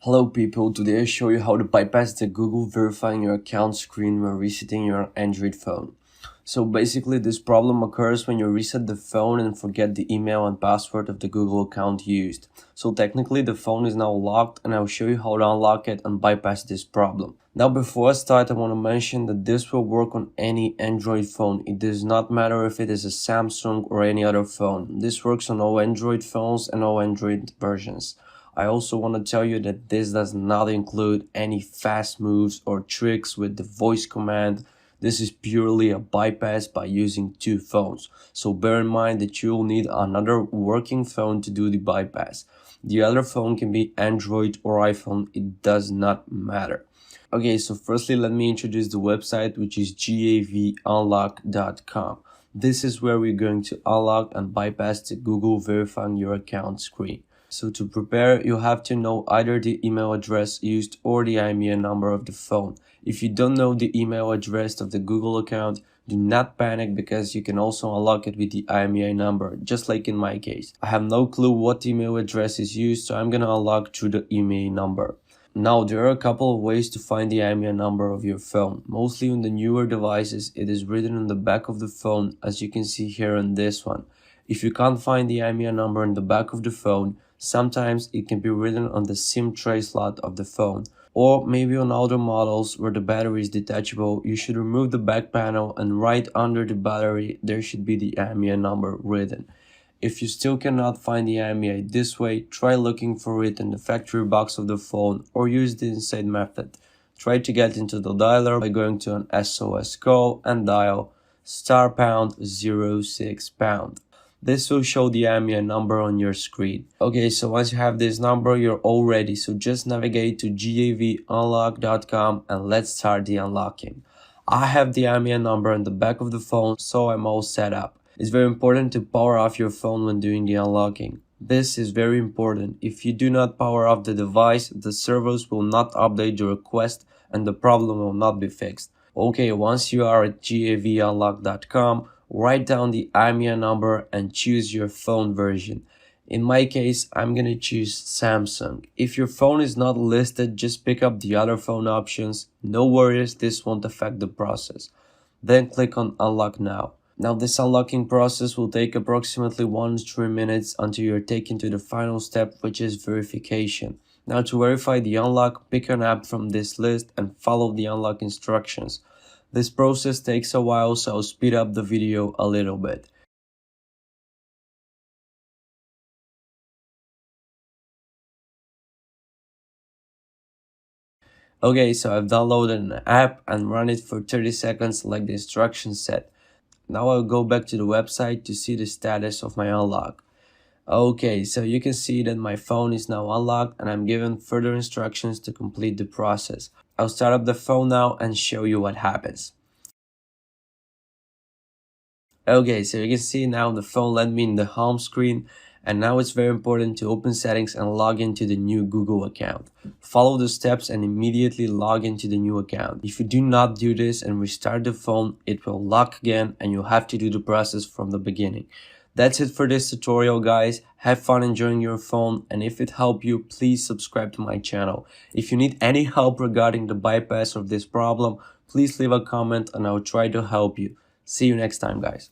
Hello people, today I show you how to bypass the Google verifying your account screen when resetting your Android phone. So basically this problem occurs when you reset the phone and forget the email and password of the Google account used. So technically the phone is now locked and I'll show you how to unlock it and bypass this problem. Now before I start I want to mention that this will work on any Android phone. It does not matter if it is a Samsung or any other phone. This works on all Android phones and all Android versions. I also want to tell you that this does not include any fast moves or tricks with the voice command. This is purely a bypass by using two phones. So bear in mind that you will need another working phone to do the bypass. The other phone can be Android or iPhone, it does not matter. Okay, so firstly let me introduce the website, which is gavunlock.com. This is where we're going to unlock and bypass the Google verifying your account screen. So to prepare, you have to know either the email address used or the IMEI number of the phone. If you don't know the email address of the Google account, do not panic because you can also unlock it with the IMEI number, just like in my case. I have no clue what email address is used, so I'm gonna unlock through the IMEI number. Now, there are a couple of ways to find the IMEI number of your phone. Mostly on the newer devices, it is written on the back of the phone, as you can see here on this one. If you can't find the IMEI number on the back of the phone, sometimes it can be written on the SIM tray slot of the phone. Or maybe on older models where the battery is detachable, you should remove the back panel and right under the battery there should be the IMEI number written. If you still cannot find the IMEI this way, try looking for it in the factory box of the phone or use the inside method. Try to get into the dialer by going to an SOS call and dial *#06#. This will show the IMEI number on your screen. Okay, so once you have this number, you're all ready. So just navigate to gavunlock.com and let's start the unlocking. I have the IMEI number on the back of the phone, so I'm all set up. It's very important to power off your phone when doing the unlocking. This is very important. If you do not power off the device, the servers will not update your request and the problem will not be fixed. Okay, once you are at gavunlock.com, write down the IMEI number and choose your phone version. In my case, I'm gonna choose Samsung. If your phone is not listed, just pick up the other phone options. No worries, this won't affect the process. Then click on Unlock Now. Now this unlocking process will take approximately 1 to 3 minutes until you're taken to the final step, which is verification. Now to verify the unlock, pick an app from this list and follow the unlock instructions. This process takes a while, so I'll speed up the video a little bit. Okay, so I've downloaded an app and run it for 30 seconds like the instructions said. Now I'll go back to the website to see the status of my unlock. Okay, so you can see that my phone is now unlocked and I'm given further instructions to complete the process. I'll start up the phone now and show you what happens. Okay, so you can see now the phone led me in the home screen, and now it's very important to open settings and log into the new Google account. Follow the steps and immediately log into the new account. If you do not do this and restart the phone, it will lock again and you'll have to do the process from the beginning. That's it for this tutorial, guys. Have fun enjoying your phone, and if it helped you, please subscribe to my channel. If you need any help regarding the bypass of this problem, please leave a comment and I'll try to help you. See you next time, guys.